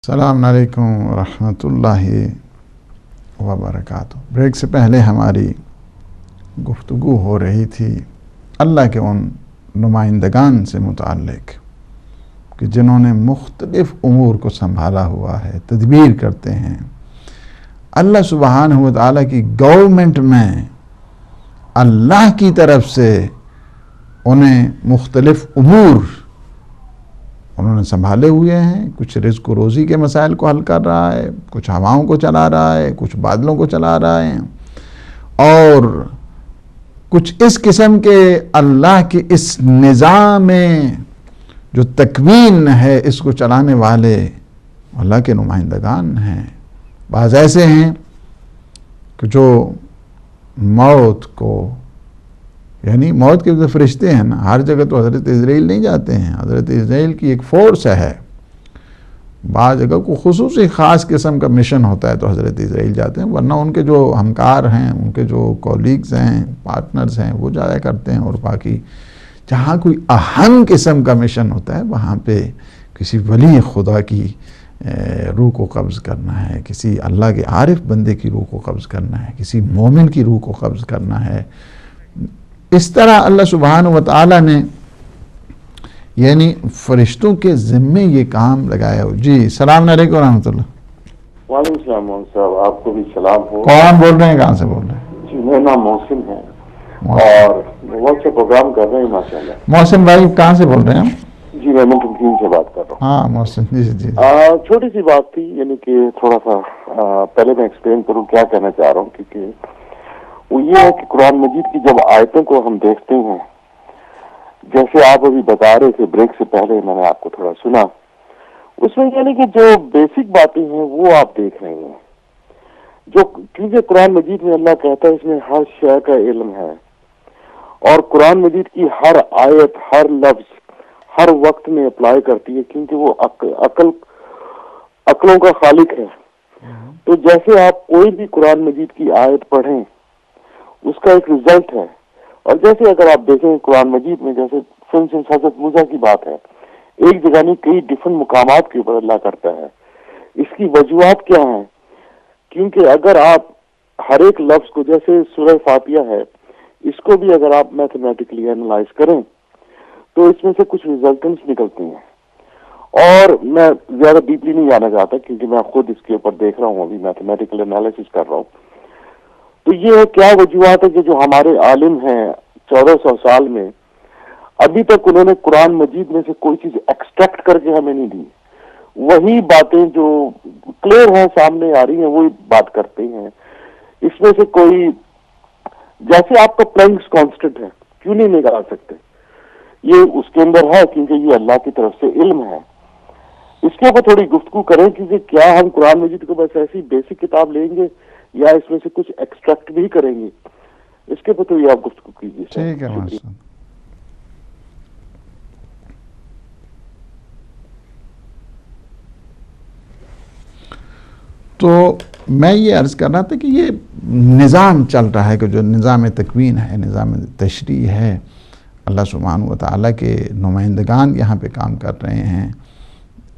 السلام علیکم ورحمۃ اللہ وبرکاتہ۔ بریک سے پہلے ہماری گفتگو ہو رہی تھی اللہ کے ان نمائندگان سے متعلق کہ جنہوں نے مختلف امور کو سنبھالا ہوا ہے، تدبیر کرتے ہیں۔ اللہ سبحانہ و تعالیٰ کی گورنمنٹ میں اللہ کی طرف سے انہیں مختلف امور انہوں نے سنبھالے ہوئے ہیں۔ کچھ رزق و روزی کے مسائل کو حل کر رہا ہے، کچھ ہواؤں کو چلا رہا ہے، کچھ بادلوں کو چلا رہا ہے، اور کچھ اس قسم کے اللہ کے اس نظام جو تکوین ہے اس کو چلانے والے اللہ کے نمائندگان ہیں۔ بعض ایسے ہیں کہ جو موت کو، یعنی موت کے جو فرشتے ہیں نا، ہر جگہ تو حضرت اسرائیل نہیں جاتے ہیں۔ حضرت اسرائیل کی ایک فورس ہے، بعض جگہ کو خصوصی خاص قسم کا مشن ہوتا ہے تو حضرت اسرائیل جاتے ہیں، ورنہ ان کے جو ہمکار ہیں، ان کے جو کولیگز ہیں، پارٹنرز ہیں، وہ جایا کرتے ہیں۔ اور باقی جہاں کوئی اہم قسم کا مشن ہوتا ہے وہاں پہ کسی ولی خدا کی روح کو قبض کرنا ہے، کسی اللہ کے عارف بندے کی روح کو قبض کرنا ہے، کسی مومن کی روح کو قبض کرنا ہے۔ اس طرح اللہ سبحانہ و تعالیٰ نے یعنی فرشتوں کے ذمے یہ کام لگایا ہو۔ جی السلام علیکم ورحمۃ اللہ۔ وعلیکم السلام محمد صاحب، آپ کو بھی سلام ہو۔ کون بول رہے ہیں، کہاں سے بول رہے ہیں؟ جی میرا نام محسن ہے اور بہت سے پروگرام کر رہے ہیں ماشاء اللہ۔ محسن بھائی کہاں سے بول رہے ہیں؟ جی میں ملکین سے بات کر رہا ہوں۔ ہاں محسن جی جی۔ چھوٹی سی بات تھی، یعنی کہ تھوڑا سا پہلے میں ایکسپلین کروں کیا کہنا چاہ رہا ہوں، کیونکہ وہ یہ ہے کہ قرآن مجید کی جب آیتوں کو ہم دیکھتے ہیں، جیسے آپ ابھی بتا رہے تھے بریک سے پہلے، میں نے آپ کو تھوڑا سنا، اس میں یعنی کہ جو بیسک باتیں ہیں وہ آپ دیکھ رہے ہیں، جو کیونکہ قرآن مجید میں اللہ کہتا ہے اس میں ہر شے کا علم ہے، اور قرآن مجید کی ہر آیت، ہر لفظ ہر وقت میں اپلائی کرتی ہے، کیونکہ وہ عقلوں کا خالق ہے۔ تو جیسے آپ کوئی بھی قرآن مجید کی آیت پڑھیں اس کا ایک رزلٹ ہے، اور جیسے اگر آپ دیکھیں قرآن مجید میں، جیسے حضرت موسیٰ کی بات ہے، ایک جگہ نہیں کئی ڈیفرنٹ مقامات کے اوپر اللہ کرتا ہے۔ اس کی وجوہات کیا ہیں؟ کیونکہ اگر آپ ہر ایک لفظ کو، جیسے سورہ فاتحہ ہے، اس کو بھی اگر آپ میتھمیٹکلی اینالائز کریں تو اس میں سے کچھ ریزلٹنٹس نکلتی ہیں، اور میں زیادہ ڈیپلی نہیں جانا چاہتا کیونکہ میں خود اس کے اوپر دیکھ رہا ہوں، ابھی میتھمیٹیکل انالیسس کر رہا ہوں۔ تو یہ ہے کیا وجوہات ہے کہ جو ہمارے عالم ہیں 1400 سال میں، ابھی تک انہوں نے قرآن مجید میں سے کوئی چیز ایکسٹریکٹ کر کے ہمیں نہیں دی، وہی باتیں جو کلیئر ہیں سامنے آ رہی ہیں وہی بات کرتے ہیں۔ اس میں سے کوئی، جیسے آپ کا پلینکس کانسٹنٹ ہے، کیوں نہیں نکال سکتے؟ یہ اس کے اندر ہے کیونکہ یہ اللہ کی طرف سے علم ہے۔ اس کے اوپر تھوڑی گفتگو کریں، کیونکہ کیا ہم قرآن مجید کو بس ایسی بیسک کتاب لیں گے یا اس میں سے کچھ ایکسٹریکٹ بھی کریں گے؟ اس کے اوپر تو یہ آپ گفتگو کیجیے۔ ٹھیک ہے۔ تو میں یہ عرض کر رہا تھا کہ یہ نظام چل رہا ہے، کہ جو نظام تکوین ہے، نظام تشریع ہے، اللہ سبحانہ و تعالیٰ کے نمائندگان یہاں پہ کام کر رہے ہیں۔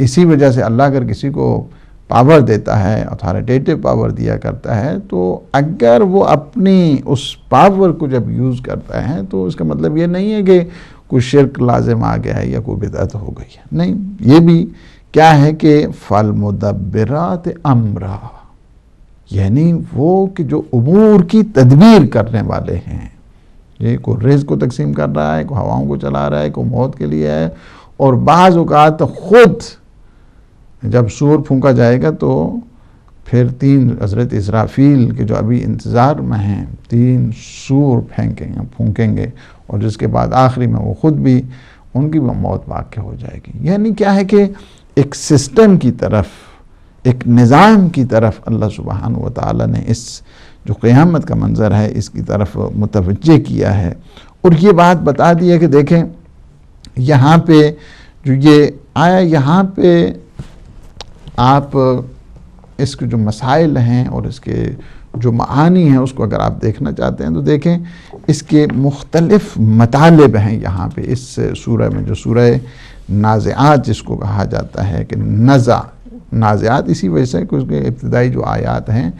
اسی وجہ سے اللہ اگر کسی کو پاور دیتا ہے، اتھارٹیٹیو پاور دیا کرتا ہے، تو اگر وہ اپنی اس پاور کو جب یوز کرتا ہے تو اس کا مطلب یہ نہیں ہے کہ کوئی شرک لازم آ گیا ہے یا کوئی بدعت ہو گئی ہے، نہیں۔ یہ بھی کیا ہے کہ فالمدبرات امرا، یعنی وہ کہ جو امور کی تدبیر کرنے والے ہیں، یہ کوئی رزق کو تقسیم کر رہا ہے، کوئی ہواؤں کو چلا رہا ہے، کوئی موت کے لیے ہے، اور بعض اوقات خود جب سور پھونکا جائے گا تو پھر 3 حضرت اسرافیل کے جو ابھی انتظار میں ہیں، 3 سور پھونکیں گے، اور جس کے بعد آخری میں وہ خود بھی، ان کی بھی موت واقع ہو جائے گی۔ یعنی کیا ہے کہ ایک سسٹم کی طرف، ایک نظام کی طرف اللہ سبحانہ و تعالیٰ نے اس جو قیامت کا منظر ہے اس کی طرف متوجہ کیا ہے، اور یہ بات بتا دی ہے کہ دیکھیں یہاں پہ جو یہ آیا، یہاں پہ آپ اس کے جو مسائل ہیں اور اس کے جو معانی ہیں اس کو اگر آپ دیکھنا چاہتے ہیں تو دیکھیں اس کے مختلف مطالب ہیں یہاں پہ اس سورہ میں، جو سورہ نازعات جس کو کہا جاتا ہے کہ نزع نازعات اسی وجہ سے کہ اس کے ابتدائی جو آیات ہیں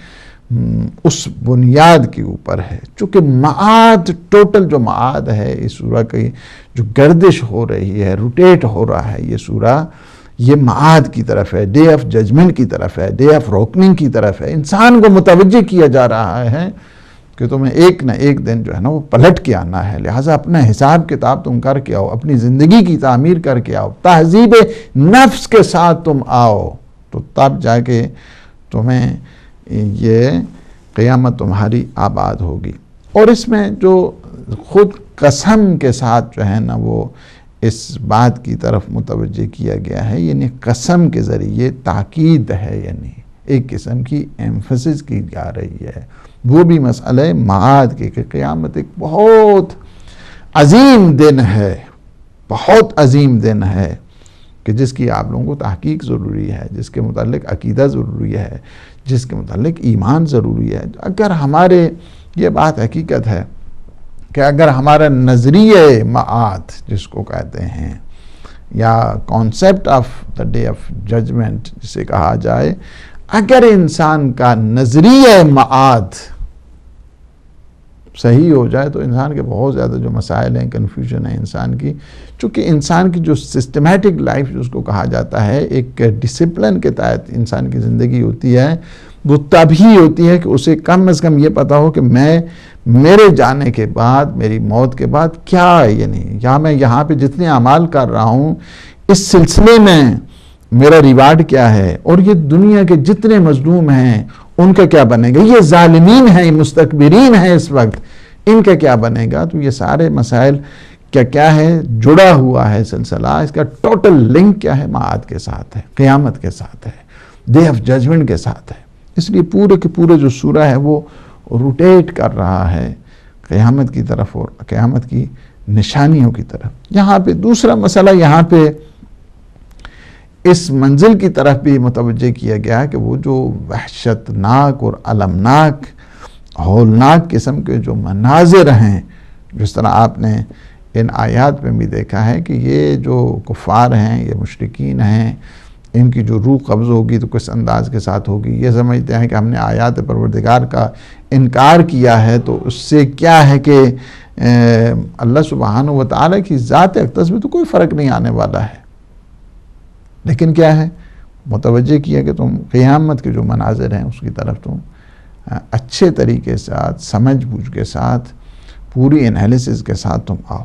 اس بنیاد کے اوپر ہے، چونکہ معاد ٹوٹل جو معاد ہے اس سورہ کی جو گردش ہو رہی ہے، روٹیٹ ہو رہا ہے یہ سورہ، یہ معاد کی طرف ہے، ڈے آف ججمنٹ کی طرف ہے، ڈے آف روکننگ کی طرف ہے۔ انسان کو متوجہ کیا جا رہا ہے کہ تمہیں ایک نہ ایک دن جو ہے نا وہ پلٹ کے آنا ہے، لہٰذا اپنا حساب کتاب تم کر کے آؤ، اپنی زندگی کی تعمیر کر کے آؤ، تہذیب نفس کے ساتھ تم آؤ، تو تب جا کے تمہیں یہ قیامت تمہاری آباد ہوگی۔ اور اس میں جو خود قسم کے ساتھ جو ہے نا وہ اس بات کی طرف متوجہ کیا گیا ہے، یعنی قسم کے ذریعے تاکید ہے، یعنی ایک قسم کی ایمفسس کی جا رہی ہے، وہ بھی مسئلہ معاد کے کہ قیامت ایک بہت عظیم دن ہے، بہت عظیم دن ہے کہ جس کی آپ لوگوں کو تحقیق ضروری ہے، جس کے متعلق عقیدہ ضروری ہے، جس کے متعلق ایمان ضروری ہے۔ اگر ہمارے یہ بات حقیقت ہے کہ اگر ہمارا نظریہ معاد جس کو کہتے ہیں یا concept of the day of judgement جسے کہا جائے، اگر انسان کا نظریہ معاد صحیح ہو جائے تو انسان کے بہت زیادہ جو مسائل ہیں، کنفیوژن ہے انسان کی، چونکہ انسان کی جو سسٹمیٹک لائف جس کو کہا جاتا ہے، ایک ڈسپلن کے تحت انسان کی زندگی ہوتی ہے، وہ تب ہی ہوتی ہے کہ اسے کم از کم یہ پتا ہو کہ میرے جانے کے بعد، میری موت کے بعد کیا ہے، یعنی یا میں یہاں پہ جتنے اعمال کر رہا ہوں اس سلسلے میں میرا ریوارڈ کیا ہے، اور یہ دنیا کے جتنے مظلوم ہیں ان کا کیا بنے گا، یہ ظالمین ہیں، مستکبرین ہیں اس وقت، ان کا کیا بنے گا۔ تو یہ سارے مسائل کیا ہے، جڑا ہوا ہے سلسلہ، اس کا ٹوٹل لنک کیا ہے، معاد کے ساتھ ہے، قیامت کے ساتھ ہے، ڈے آف ججمنٹ کے ساتھ ہے۔ اس لیے پورے کے پورے جو سورہ ہے وہ روٹیٹ کر رہا ہے قیامت کی طرف اور قیامت کی نشانیوں کی طرف۔ یہاں پہ دوسرا مسئلہ یہاں پہ اس منزل کی طرف بھی متوجہ کیا گیا کہ وہ جو وحشتناک اور المناک ہولناک قسم کے جو مناظر ہیں، جس طرح آپ نے ان آیات میں بھی دیکھا ہے کہ یہ جو کفار ہیں، یہ مشرکین ہیں، ان کی جو روح قبض ہوگی تو کس انداز کے ساتھ ہوگی، یہ سمجھتے ہیں کہ ہم نے آیات پروردگار کا انکار کیا ہے تو اس سے کیا ہے کہ اللہ سبحانہ و تعالیٰ کی ذات اقدس میں تو کوئی فرق نہیں آنے والا ہے۔ لیکن کیا ہے، متوجہ کیا کہ تم قیامت کے جو مناظر ہیں اس کی طرف تم اچھے طریقے سے سمجھ بوجھ کے ساتھ، پوری انالیسس کے ساتھ تم آؤ۔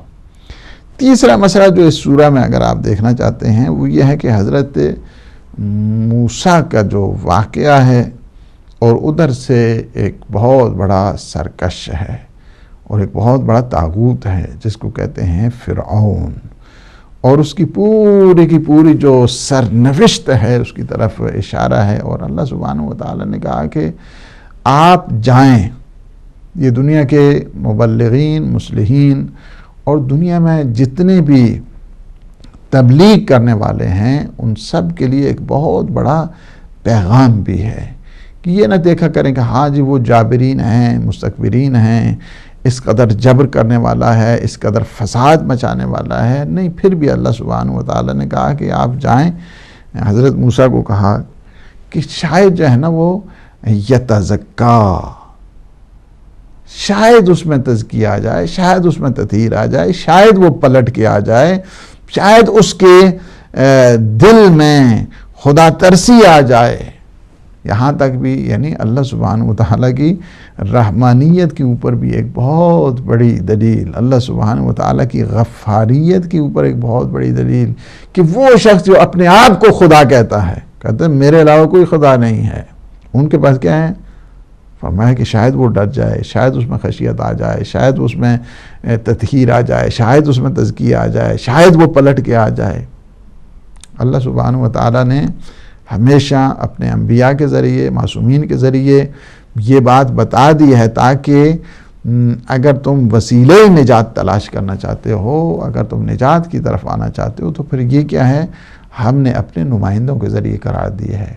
تیسرا مسئلہ جو اس سورہ میں اگر آپ دیکھنا چاہتے ہیں وہ یہ ہے کہ حضرت موسیٰ کا جو واقعہ ہے اور ادھر سے ایک بہت بڑا سرکش ہے اور ایک بہت بڑا طاغوت ہے جس کو کہتے ہیں فرعون، اور اس کی پوری جو سرنوشت ہے اس کی طرف اشارہ ہے۔ اور اللہ سبحانہ و تعالیٰ نے کہا کہ آپ جائیں، یہ دنیا کے مبلغین، مصلحین اور دنیا میں جتنے بھی تبلیغ کرنے والے ہیں ان سب کے لیے ایک بہت بڑا پیغام بھی ہے کہ یہ نہ دیکھا کریں کہ ہاں جی وہ جابرین ہیں، مستکبرین ہیں، اس قدر جبر کرنے والا ہے، اس قدر فساد مچانے والا ہے، نہیں۔ پھر بھی اللہ سبحانہ و تعالیٰ نے کہا کہ آپ جائیں، حضرت موسیٰ کو کہا کہ شاید جو ہے نا وہ یتزکا، شاید اس میں تزکیہ آ جائے، شاید اس میں تطہیر آ جائے، شاید وہ پلٹ کے آ جائے، شاید اس کے دل میں خدا ترسی آ جائے۔ یہاں تک بھی یعنی اللہ سبحانہ و تعالیٰ کی رحمانیت کے اوپر بھی ایک بہت بڑی دلیل، اللہ سبحانہ و تعالیٰ کی غفاریت کے اوپر ایک بہت بڑی دلیل کہ وہ شخص جو اپنے آپ کو خدا کہتا ہے، کہتے ہیں میرے علاوہ کوئی خدا نہیں ہے، ان کے پاس کیا ہے؟ فرمایا کہ شاید وہ ڈر جائے، شاید اس میں خشیت آ جائے، شاید اس میں تطہیر آ جائے، شاید اس میں تزکیہ آ جائے، شاید وہ پلٹ کے آ جائے۔ اللہ سبحانہ و تعالیٰ نے ہمیشہ اپنے انبیاء کے ذریعے، معصومین کے ذریعے یہ بات بتا دی ہے تاکہ اگر تم وسیلے نجات تلاش کرنا چاہتے ہو، اگر تم نجات کی طرف آنا چاہتے ہو تو پھر یہ کیا ہے، ہم نے اپنے نمائندوں کے ذریعے قرار دی ہے۔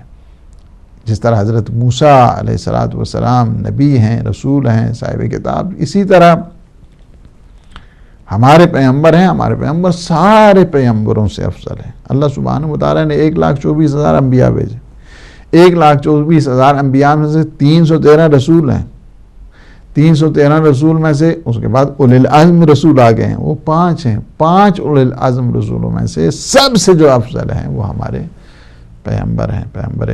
جس طرح حضرت موسیٰ علیہ السلام نبی ہیں، رسول ہیں، صاحب کتاب، اسی طرح ہمارے پیغمبر ہیں، ہمارے پیغمبر سارے پیغمبروں سے افضل ہیں۔ اللہ سبحانہ و تعالیٰ نے 1,24,000 انبیاء بھیجے، 1,24,000 انبیاء میں سے 313 رسول ہیں. 313 رسول میں سے اس کے بعد اولی العزم رسول آ گئے ہیں، وہ 5 ہیں. 5 اولی العزم رسولوں میں سے سب سے جو افضل ہیں وہ ہمارے پیغمبر ہیں، پیغمبر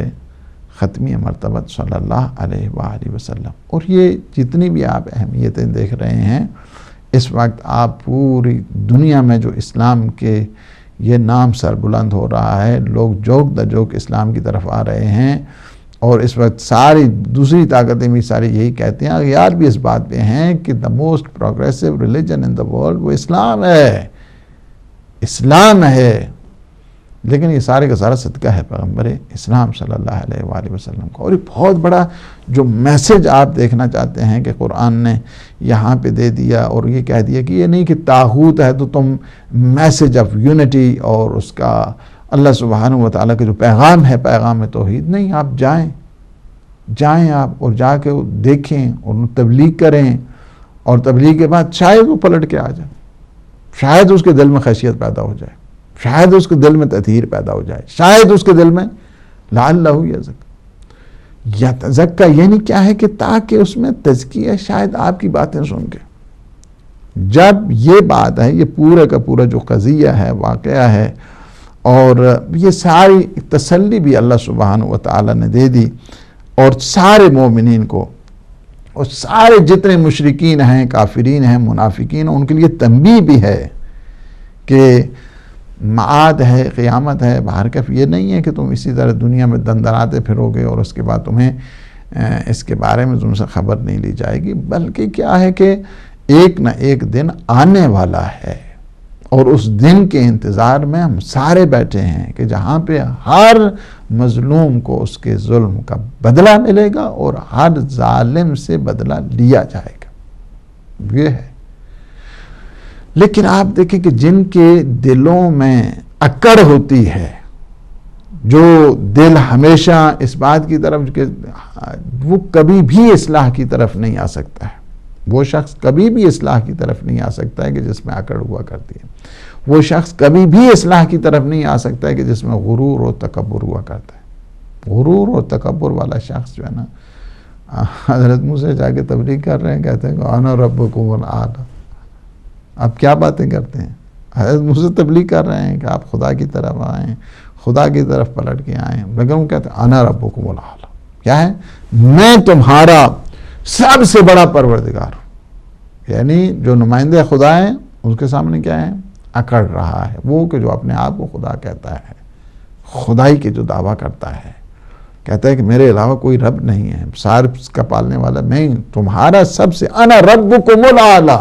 ختمی مرتبت صلی اللہ علیہ وآلہ وسلم. اور یہ جتنی بھی آپ اہمیتیں دیکھ رہے ہیں اس وقت، آپ پوری دنیا میں جو اسلام کے یہ نام سربلند ہو رہا ہے، لوگ جوک جوک اسلام کی طرف آ رہے ہیں، اور اس وقت ساری دوسری طاقتیں بھی ساری یہی کہتے ہیں، یار بھی اس بات پہ ہیں کہ the most progressive religion in the world وہ اسلام ہے، اسلام ہے. لیکن یہ سارے کا سارا صدقہ ہے پیغمبر اسلام صلی اللہ علیہ وآلہ وسلم کا. اور یہ بہت بڑا جو میسج آپ دیکھنا چاہتے ہیں کہ قرآن نے یہاں پہ دے دیا، اور یہ کہہ دیا کہ یہ نہیں کہ طاغوت ہے تو تم میسج آف یونٹی اور اس کا اللہ سبحانہ وتعالیٰ کا جو پیغام ہے، پیغام توحید، نہیں، آپ جائیں آپ اور جا کے دیکھیں اور تبلیغ کریں، اور تبلیغ کے بعد شاید وہ پلٹ کے آ جائے، شاید اس کے دل میں خشیت پیدا ہو جائے، شاید اس کے دل میں تطہیر پیدا ہو جائے، شاید اس کے دل میں لعلہ یتزکا، یعنی کیا ہے کہ تاکہ اس میں تزکیہ، شاید آپ کی باتیں سن کے. جب یہ بات ہے، یہ پورا کا پورا جو قضیہ ہے، واقعہ ہے، اور یہ ساری تسلی بھی اللہ سبحانہ وتعالی نے دے دی، اور سارے مومنین کو، اور سارے جتنے مشرکین ہیں، کافرین ہیں، منافقین ہیں، ان کے لیے تنبیہ بھی ہے کہ معاد ہے، قیامت ہے، باہر کف. یہ نہیں ہے کہ تم اسی طرح دنیا میں دندناتے پھرو گے اور اس کے بعد تمہیں اس کے بارے میں تم سے خبر نہیں لی جائے گی، بلکہ کیا ہے کہ ایک نہ ایک دن آنے والا ہے، اور اس دن کے انتظار میں ہم سارے بیٹھے ہیں کہ جہاں پہ ہر مظلوم کو اس کے ظلم کا بدلہ ملے گا اور ہر ظالم سے بدلہ لیا جائے گا. یہ ہے. لیکن آپ دیکھیں کہ جن کے دلوں میں اکڑ ہوتی ہے، جو دل ہمیشہ اس بات کی طرف کہ وہ کبھی بھی اصلاح کی طرف نہیں آ سکتا ہے، وہ شخص کبھی بھی اصلاح کی طرف نہیں آ سکتا ہے کہ جس میں اکڑ ہوا کرتی ہے. وہ شخص کبھی بھی اصلاح کی طرف نہیں آ سکتا ہے کہ جس میں غرور و تکبر ہوا کرتا ہے. غرور و تکبر والا شخص جو ہے نا، حضرت موسیٰ جا کے تبلیغ کر رہے ہیں، کہتے ہیں کہ انا ربکم الاعلی. آپ کیا باتیں کرتے ہیں؟ حضرت موسیٰ تبلیغ کر رہے ہیں کہ آپ خدا کی طرف آئیں، خدا کی طرف پلٹ کے آئیں، لیکن وہ کہتے ہیں انا ربکم الاعلی. کیا ہے؟ میں تمہارا سب سے بڑا پروردگار ہوں. یعنی جو نمائندے خدا ہیں اس کے سامنے کیا ہے؟ اکڑ رہا ہے. وہ کہ جو اپنے آپ کو خدا کہتا ہے، خدائی کے جو دعویٰ کرتا ہے، کہتا ہے کہ میرے علاوہ کوئی رب نہیں ہے، سارے کا پالنے والا میں، تمہارا سب سے، انا ربکم الاعلی،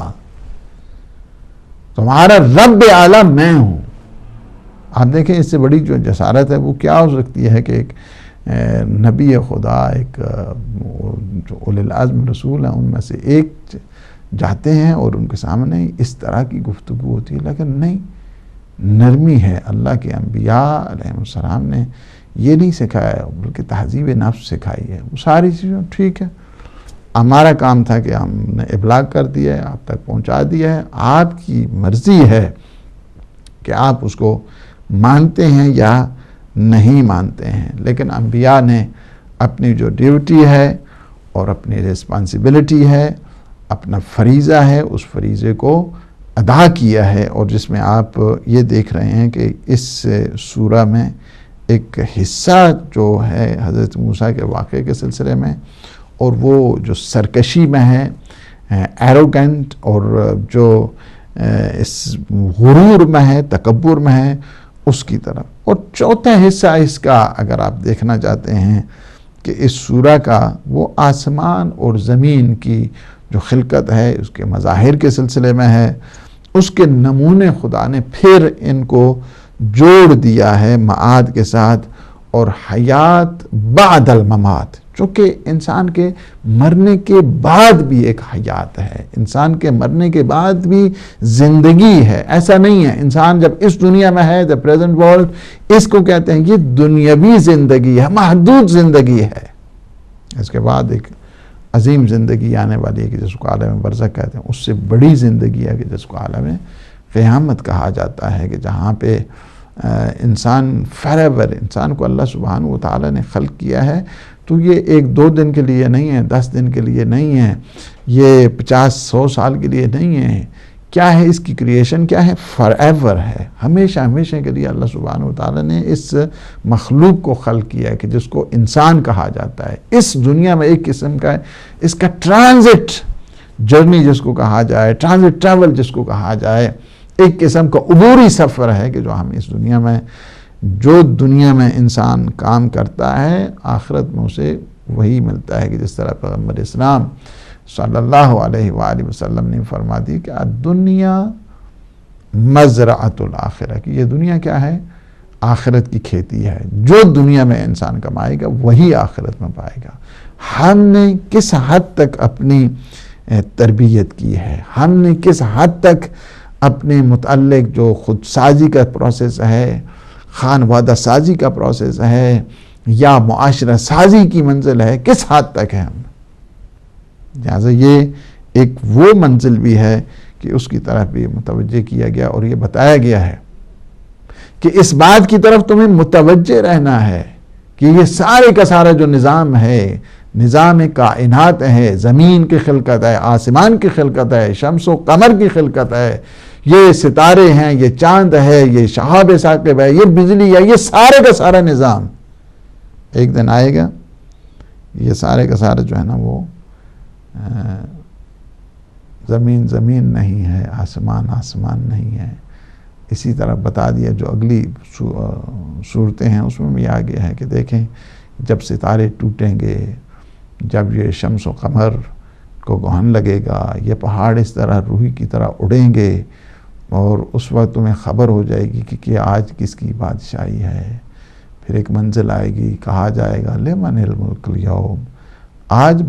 تمہارا رب اعلیٰ میں ہوں. آپ دیکھیں اس سے بڑی جو جسارت ہے وہ کیا ہو سکتی ہے کہ ایک نبی خدا، ایک جو اولی العزم رسول ہیں ان میں سے ایک جاتے ہیں اور ان کے سامنے اس طرح کی گفتگو ہوتی ہے. لیکن نہیں، نرمی ہے. اللہ کے انبیاء علیہ السلام نے یہ نہیں سکھایا، بلکہ تہذیب نفس سکھائی ہے. وہ ساری چیزیں ٹھیک ہے، ہمارا کام تھا کہ ہم نے ابلاغ کر دیا ہے، آپ تک پہنچا دیا ہے، آپ کی مرضی ہے کہ آپ اس کو مانتے ہیں یا نہیں مانتے ہیں. لیکن انبیاء نے اپنی جو ڈیوٹی ہے اور اپنی ریسپانسبلٹی ہے، اپنا فریضہ ہے، اس فریضے کو ادا کیا ہے. اور جس میں آپ یہ دیکھ رہے ہیں کہ اس سورہ میں ایک حصہ جو ہے حضرت موسیٰ کے واقعے کے سلسلے میں، اور وہ جو سرکشی میں ہے، ایروگنٹ، اور جو اس غرور میں ہے، تکبر میں ہے، اس کی طرف. اور چوتھا حصہ اس کا اگر آپ دیکھنا چاہتے ہیں کہ اس سورہ کا، وہ آسمان اور زمین کی جو خلقت ہے، اس کے مظاہر کے سلسلے میں ہے. اس کے نمونے خدا نے پھر ان کو جوڑ دیا ہے معاد کے ساتھ، اور حیات بعد الممات، چونکہ انسان کے مرنے کے بعد بھی ایک حیات ہے، انسان کے مرنے کے بعد بھی زندگی ہے. ایسا نہیں ہے انسان جب اس دنیا میں ہے، the present world، اس کو کہتے ہیں یہ دنیاوی زندگی ہے، محدود زندگی ہے. اس کے بعد ایک عظیم زندگی آنے والی ہے کہ جس کو عالم برزخ کہتے ہیں. اس سے بڑی زندگی ہے کہ جس کو عالم قیامت کہا جاتا ہے، کہ جہاں پہ انسان forever، انسان کو اللہ سبحانہ و تعالیٰ نے خلق کیا ہے تو یہ 1-2 دن کے لیے نہیں ہے، 10 دن کے لیے نہیں ہے، یہ 50-100 سال کے لیے نہیں ہے. کیا ہے اس کی کریشن؟ کیا ہے؟ forever ہے، ہمیشہ ہمیشہ کے لیے اللہ سبحانہ و تعالیٰ نے اس مخلوق کو خلق کیا ہے کہ جس کو انسان کہا جاتا ہے. اس دنیا میں ایک قسم کا ہے، اس کا ٹرانزٹ جرنی جس کو کہا جائے، ٹرانزٹ ٹریول جس کو کہا جائے، ایک قسم کا عبوری سفر ہے کہ جو ہم اس دنیا میں، جو دنیا میں انسان کام کرتا ہے آخرت میں اسے وہی ملتا ہے. کہ جس طرح پیغمبر اسلام صلی اللہ علیہ وآلہ وسلم نے فرما دی کہ الدنیا مزرعۃ الآخرہ، کہ یہ دنیا کیا ہے؟ آخرت کی کھیتی ہے. جو دنیا میں انسان کمائے گا وہی آخرت میں پائے گا. ہم نے کس حد تک اپنی تربیت کی ہے، ہم نے کس حد تک اپنے متعلق جو خود سازی کا پروسیس ہے، خانوادہ سازی کا پروسیس ہے یا معاشرہ سازی کی منزل ہے، کس حد تک ہے ہم. لہٰذا یہ ایک وہ منزل بھی ہے کہ اس کی طرف بھی متوجہ کیا گیا اور یہ بتایا گیا ہے کہ اس بات کی طرف تمہیں متوجہ رہنا ہے کہ یہ سارے کا سارا جو نظام ہے، نظام کائنات ہے، زمین کی خلقت ہے، آسمان کی خلقت ہے، شمس و قمر کی خلقت ہے، یہ ستارے ہیں، یہ چاند ہے، یہ شہاب ثاقب ہے، یہ بجلی ہے، یہ سارے کا سارا نظام ایک دن آئے گا. یہ سارے کا سارا جو ہے نا وہ زمین زمین نہیں ہے، آسمان آسمان نہیں ہے. اسی طرح بتا دیا جو اگلی صورتیں ہیں اس میں بھی آگے ہے کہ دیکھیں جب ستارے ٹوٹیں گے، جب یہ شمس و قمر کو گہن لگے گا، یہ پہاڑ اس طرح روحی کی طرح اڑیں گے اور اس وقت تمہیں خبر ہو جائے گی کہ آج کس کی بادشاہی ہے. پھر ایک منزل آئے گی، کہا جائے گا لمن الملک اليوم، آج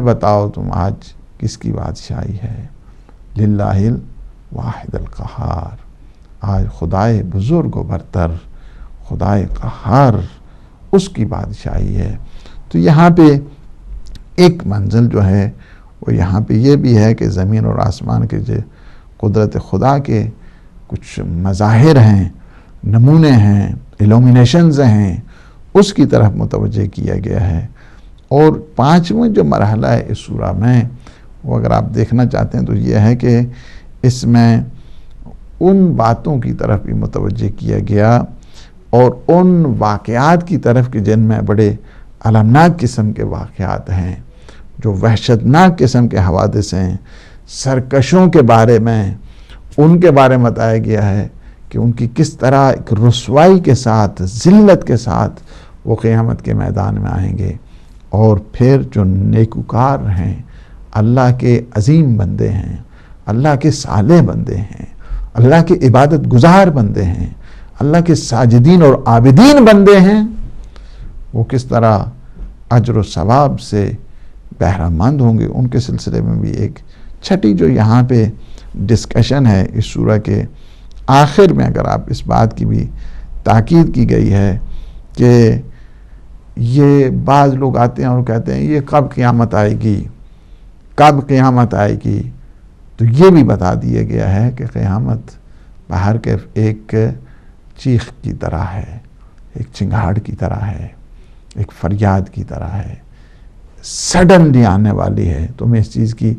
بتاؤ تم آج کس کی بادشاہی ہے. للہ الواحد القہار، آج خدائے بزرگ و برتر، خدائے قہار اس کی بادشاہی ہے. تو یہاں پہ ایک منزل جو ہے وہ یہاں پہ یہ بھی ہے کہ زمین اور آسمان کے جو قدرت خدا کے کچھ مظاہر ہیں، نمونے ہیں، ایلومینیشنز ہیں، اس کی طرف متوجہ کیا گیا ہے. اور 5واں جو مرحلہ ہے اس سورہ میں وہ اگر آپ دیکھنا چاہتے ہیں تو یہ ہے کہ اس میں ان باتوں کی طرف بھی متوجہ کیا گیا اور ان واقعات کی طرف کہ جن میں بڑے المناک قسم کے واقعات ہیں، جو وحشتناک قسم کے حوادث ہیں، سرکشوں کے بارے میں ان کے بارے میں بتایا گیا ہے کہ ان کی کس طرح ایک رسوائی کے ساتھ، ذلت کے ساتھ وہ قیامت کے میدان میں آئیں گے. اور پھر جو نیکوکار ہیں، اللہ کے عظیم بندے ہیں، اللہ کے صالح بندے ہیں، اللہ کے عبادت گزار بندے ہیں، اللہ کے ساجدین اور عابدین بندے ہیں، وہ کس طرح اجر و ثواب سے بہرہ مند ہوں گے. ان کے سلسلے میں بھی ایک چھٹی جو یہاں پہ ڈسکشن ہے اس سورہ کے آخر میں، اگر آپ اس بات کی بھی تاکید کی گئی ہے کہ یہ بعض لوگ آتے ہیں اور کہتے ہیں یہ کب قیامت آئے گی، کب قیامت آئے گی. تو یہ بھی بتا دیا گیا ہے کہ قیامت باہر کے ایک چیخ کی طرح ہے، ایک چنگھاڑ کی طرح ہے، ایک فریاد کی طرح ہے، سڈنلی آنے والی ہے. تمہیں اس چیز کی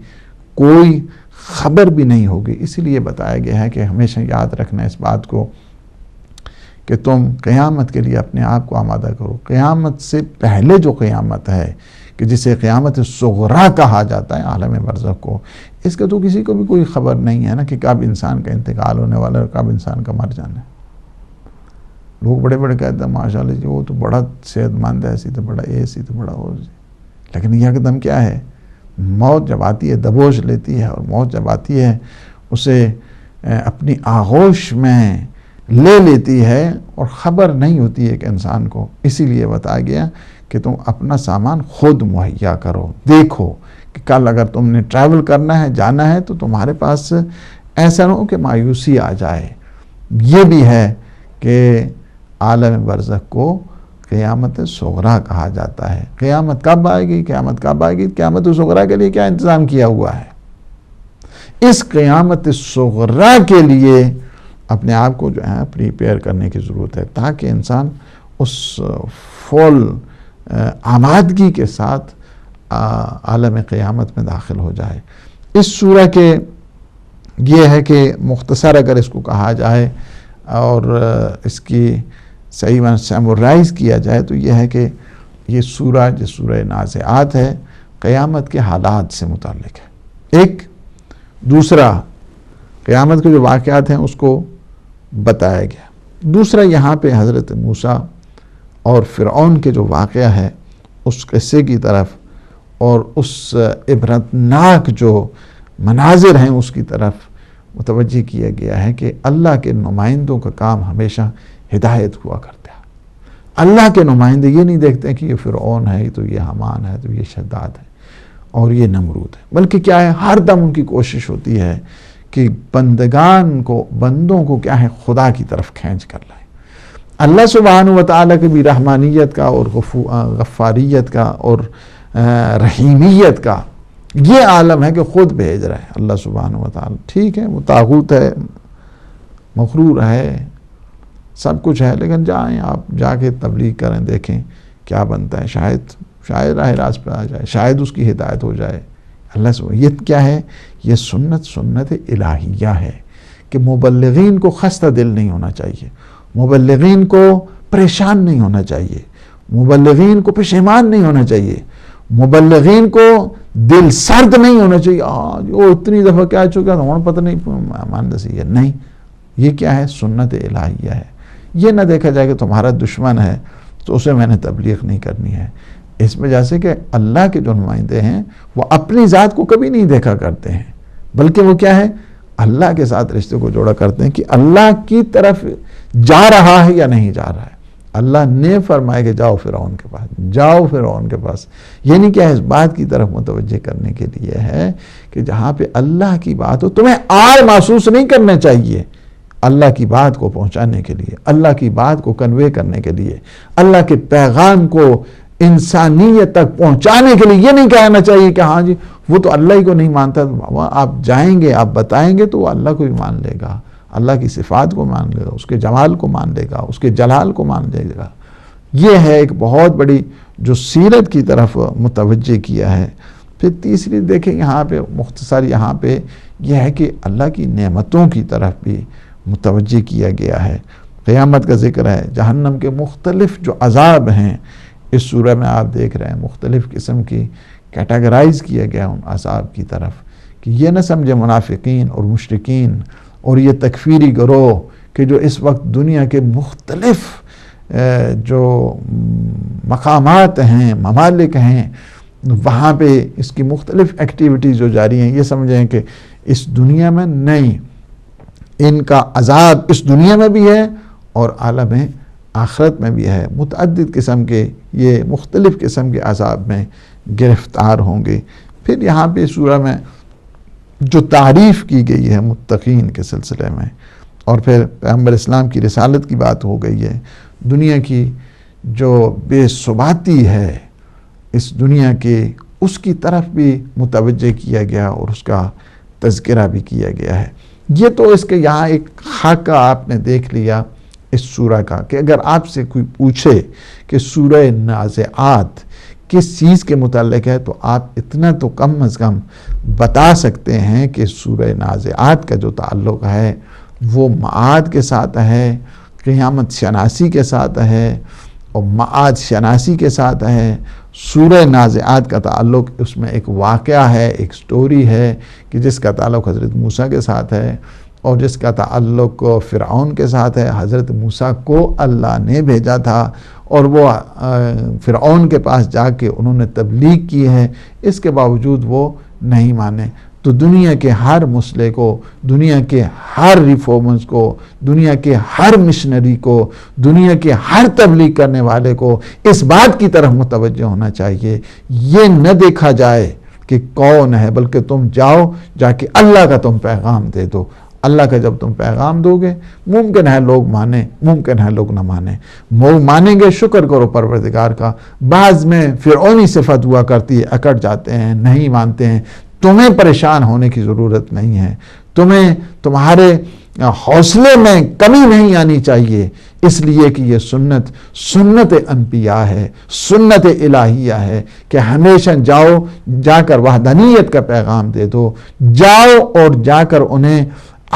کوئی خبر بھی نہیں ہوگی. اسی لیے بتایا گیا ہے کہ ہمیشہ یاد رکھنا اس بات کو کہ تم قیامت کے لیے اپنے آپ کو آمادہ کرو. قیامت سے پہلے جو قیامت ہے کہ جسے قیامت صغریٰ کہا جاتا ہے عالم برزخ کو، اس کا تو کسی کو بھی کوئی خبر نہیں ہے نا کہ کب انسان کا انتقال ہونے والا ہے اور کب انسان کا مر جانا ہے. لوگ بڑے بڑے کہتے ہیں ماشاءاللہ جی وہ تو بڑا صحت مند ہے، ایسی تو بڑا ایسی تو بڑا ہو جی. لیکن یہ قدم کیا ہے؟ موت جب آتی ہے دبوچ لیتی ہے، اور موت جب آتی ہے اسے اپنی آغوش میں لے لیتی ہے اور خبر نہیں ہوتی ہے کہ انسان کو. اسی لیے بتایا گیا کہ تم اپنا سامان خود مہیا کرو. دیکھو کہ کل اگر تم نے ٹریول کرنا ہے، جانا ہے، تو تمہارے پاس ایسا نہ ہو کہ مایوسی آ جائے. یہ بھی ہے کہ عالم برزخ کو قیامت صغریٰ کہا جاتا ہے. قیامت کب آئے گی؟ قیامت کب آئے گی؟ قیامت صغریٰ کے لیے کیا انتظام کیا ہوا ہے؟ اس قیامت صغریٰ کے لیے اپنے آپ کو جو ہے پریپیئر کرنے کی ضرورت ہے تاکہ انسان اس فول آمادگی کے ساتھ عالم قیامت میں داخل ہو جائے۔ اس سورہ کے یہ ہے کہ مختصر اگر اس کو کہا جائے اور اس کی صحیح معنی سیمورائز کیا جائے تو یہ ہے کہ یہ سورہ جو سورہ نازعات ہے قیامت کے حالات سے متعلق ہے۔ ایک دوسرا قیامت کے جو واقعات ہیں اس کو بتایا گیا۔ دوسرا یہاں پہ حضرت موسیٰ اور فرعون کے جو واقعہ ہے اس قصے کی طرف اور اس عبرتناک جو مناظر ہیں اس کی طرف متوجہ کیا گیا ہے کہ اللہ کے نمائندوں کا کام ہمیشہ ہدایت ہوا کرتا ہے۔ اللہ کے نمائندے یہ نہیں دیکھتے کہ یہ فرعون ہے تو یہ حمان ہے تو یہ شداد ہے اور یہ نمرود ہے، بلکہ کیا ہے ہر دم ان کی کوشش ہوتی ہے کہ بندوں کو کیا ہے خدا کی طرف کھینچ کر لائیں۔ اللہ سبحانہ وتعالی کی بھی رحمانیت کا اور غفاریت کا اور رحیمیت کا یہ عالم ہے کہ خود بھیج رہا ہے اللہ سبحانہ وتعالی۔ ٹھیک ہے وہ طاغوت ہے، مغرور ہے، سب کچھ ہے، لیکن جائیں آپ جا کے تبلیغ کریں، دیکھیں کیا بنتا ہے، شاید راہ راست پہ آ جائے، شاید اس کی ہدایت ہو جائے۔ اللہ سبحانہ یہ کیا ہے؟ یہ سنت الہیہ ہے کہ مبلغین کو خستہ دل نہیں ہونا چاہیے، مبلغین کو پریشان نہیں ہونا چاہیے، مبلغین کو پشیمان نہیں ہونا چاہیے، مبلغین کو دل سرد نہیں ہونا چاہیے۔ وہ اتنی دفعہ کیا چکا تھا وہاں پتہ نہیں مان دسی ہے، نہیں، یہ کیا ہے؟ سنت الہیہ ہے۔ یہ نہ دیکھا جائے کہ تمہارا دشمن ہے تو اسے میں نے تبلیغ نہیں کرنی ہے، اس وجہ سے کہ اللہ کے جو نمائندے ہیں وہ اپنی ذات کو کبھی نہیں دیکھا کرتے ہیں، بلکہ وہ کیا ہے؟ اللہ کے ساتھ رشتے کو جوڑا کرتے ہیں کہ اللہ کی طرف جا رہا ہے یا نہیں جا رہا ہے۔ اللہ نے فرمایا کہ جاؤ فرعون کے پاس، جاؤ فرعون کے پاس، یعنی کیا ہے؟ اس بات کی طرف متوجہ کرنے کے لیے ہے کہ جہاں پہ اللہ کی بات ہو تمہیں آر محسوس نہیں کرنا چاہیے، اللہ کی بات کو پہنچانے کے لیے، اللہ کی بات کو کنوے کرنے کے لیے، اللہ کے پیغام کو انسانیت تک پہنچانے کے لیے یہ نہیں کہنا چاہیے کہ ہاں جی وہ تو اللہ ہی کو نہیں مانتا، آپ جائیں گے آپ بتائیں گے تو وہ اللہ کو بھی مان لے گا، اللہ کی صفات کو مان لے گا، اس کے جمال کو مان لے گا، اس کے جلال کو مان لے گا۔ یہ ہے ایک بہت بڑی جو سیرت کی طرف متوجہ کیا ہے۔ پھر تیسری دیکھیں یہاں پہ مختصر یہاں پہ یہ ہے کہ اللہ کی نعمتوں کی طرف بھی متوجہ کیا گیا ہے۔ قیامت کا ذکر ہے، جہنم کے مختلف جو عذاب ہیں اس سورہ میں آپ دیکھ رہے ہیں، مختلف قسم کی کیٹاگرائز کیا گیا ان عذاب کی طرف کہ یہ نہ سمجھے منافقین اور مشرکین اور یہ تکفیری گروہ کہ جو اس وقت دنیا کے مختلف جو مقامات ہیں، ممالک ہیں، وہاں پہ اس کی مختلف ایکٹیویٹیز جو جاری ہیں، یہ سمجھیں کہ اس دنیا میں نہیں، ان کا عذاب اس دنیا میں بھی ہے اور عالم آخرت میں بھی ہے، متعدد قسم کے یہ مختلف قسم کے عذاب میں گرفتار ہوں گے۔ پھر یہاں پہ سورہ میں جو تعریف کی گئی ہے متقین کے سلسلے میں، اور پھر پیغمبر اسلام کی رسالت کی بات ہو گئی ہے، دنیا کی جو بے ثباتی ہے اس دنیا کے اس کی طرف بھی متوجہ کیا گیا اور اس کا تذکرہ بھی کیا گیا ہے۔ یہ تو اس کے یہاں ایک خاکہ آپ نے دیکھ لیا اس سورہ کا کہ اگر آپ سے کوئی پوچھے کہ سورہ نازعات کس چیز کے متعلق ہے تو آپ اتنا تو کم از کم بتا سکتے ہیں کہ سورہ نازعات کا جو تعلق ہے وہ معاد کے ساتھ ہے، قیامت شناسی کے ساتھ ہے اور معاد شناسی کے ساتھ ہے۔ سورہ نازعات کا تعلق اس میں ایک واقعہ ہے، ایک سٹوری ہے کہ جس کا تعلق حضرت موسیٰ کے ساتھ ہے اور جس کا تعلق فرعون کے ساتھ ہے۔ حضرت موسیٰ کو اللہ نے بھیجا تھا اور وہ فرعون کے پاس جا کے انہوں نے تبلیغ کی ہے، اس کے باوجود وہ نہیں مانے۔ تو دنیا کے ہر مسئلے کو، دنیا کے ہر ریفارمرز کو، دنیا کے ہر مشنری کو، دنیا کے ہر تبلیغ کرنے والے کو اس بات کی طرف متوجہ ہونا چاہیے، یہ نہ دیکھا جائے کہ کون ہے، بلکہ تم جاؤ جا کے اللہ کا تم پیغام دے دو۔ اللہ کا جب تم پیغام دو گے ممکن ہے لوگ مانیں، ممکن ہے لوگ نہ مانیں، مانیں گے شکر کرو پروردگار کا۔ بعض میں فرعونی صفت ہوا کرتی ہے، اکڑ جاتے ہیں، نہیں مانتے ہیں۔ تمہیں پریشان ہونے کی ضرورت نہیں ہے، تمہیں تمہارے حوصلے میں کمی نہیں آنی چاہیے، اس لیے کہ یہ سنت انبیاء ہے، سنت الہیہ ہے کہ ہمیشہ جا کر وحدانیت کا پیغام دے دو، جاؤ اور جا کر انہیں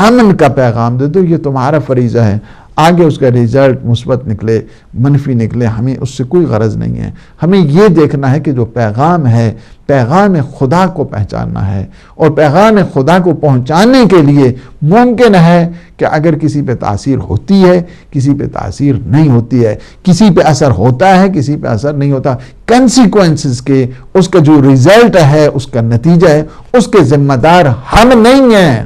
امن کا پیغام دے دو، یہ تمہارا فریضہ ہے۔ آگے اس کا رزلٹ مثبت نکلے منفی نکلے، ہمیں اس سے کوئی غرض نہیں ہے۔ ہمیں یہ دیکھنا ہے کہ جو پیغام ہے، پیغام خدا کو پہچاننا ہے، اور پیغام خدا کو پہنچانے کے لیے ممکن ہے کہ اگر کسی پہ تاثیر ہوتی ہے، کسی پہ تاثیر نہیں ہوتی ہے، کسی پہ اثر ہوتا ہے، کسی پہ اثر نہیں ہوتا، کنسیکوینسز کے، اس کا جو رزلٹ ہے، اس کا نتیجہ ہے، اس کے ذمہ دار ہم نہیں ہیں۔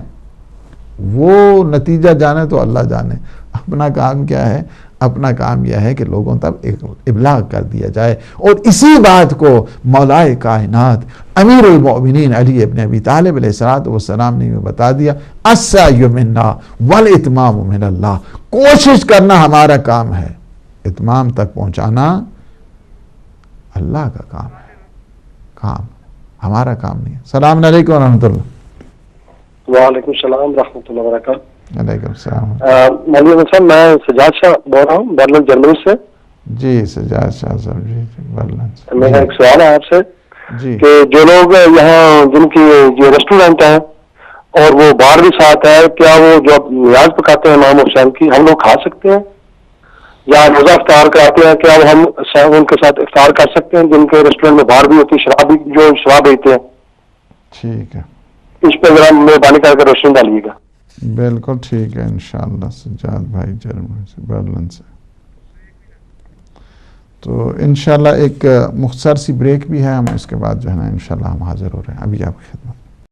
وہ نتیجہ جانے تو اللہ جانے، اپنا کام کیا ہے؟ اپنا کام یہ ہے کہ لوگوں تک ابلاغ کر دیا جائے، اور اسی بات کو مولائے کائنات امیر المؤمنین علی ابن ابی طالب علیہ السلام نے بتا دیا، السعی منا والاتمام من اللہ، کوشش کرنا ہمارا کام ہے، اتمام تک پہنچانا اللہ کا کام ہے، ہمارا کام نہیں ہے۔ السلام علیکم ورحمۃ اللہ۔ وعلیکم السلام ورحمۃ اللہ وبرکاتہ۔ وعلیکم السلام۔ مولوی صاحب، میں سجاد شاہ بول رہا ہوں برلن جرمنی سے۔ جی سجاد شاہ صاحب، جی برلن سے۔ میرا ایک سوال ہے آپ سے جی کہ جو لوگ یہاں جن کی جو ریسٹورینٹ ہیں اور وہ بار بھی ساتھ ہے، کیا وہ جو نیاز پکاتے ہیں امام حسین کی، ہم لوگ کھا سکتے ہیں؟ یا روزہ افطار کراتے ہیں، کیا ہم ان کے ساتھ افطار کر سکتے ہیں جن کے ریسٹورینٹ میں بار بھی ہوتی ہے، شراب بیچتے ہیں؟ ٹھیک ہے، اس پہ ذرا مہربانی کر کے روشنی ڈالیے گا۔ بالکل ٹھیک ہے، انشاءاللہ سجاد بھائی جرمنی سے، برلن سے۔ تو انشاءاللہ ایک مختصر سی بریک بھی ہے، ہم اس کے بعد جو ہے نا انشاءاللہ ہم حاضر ہو رہے ہیں ابھی آپ کی خدمت۔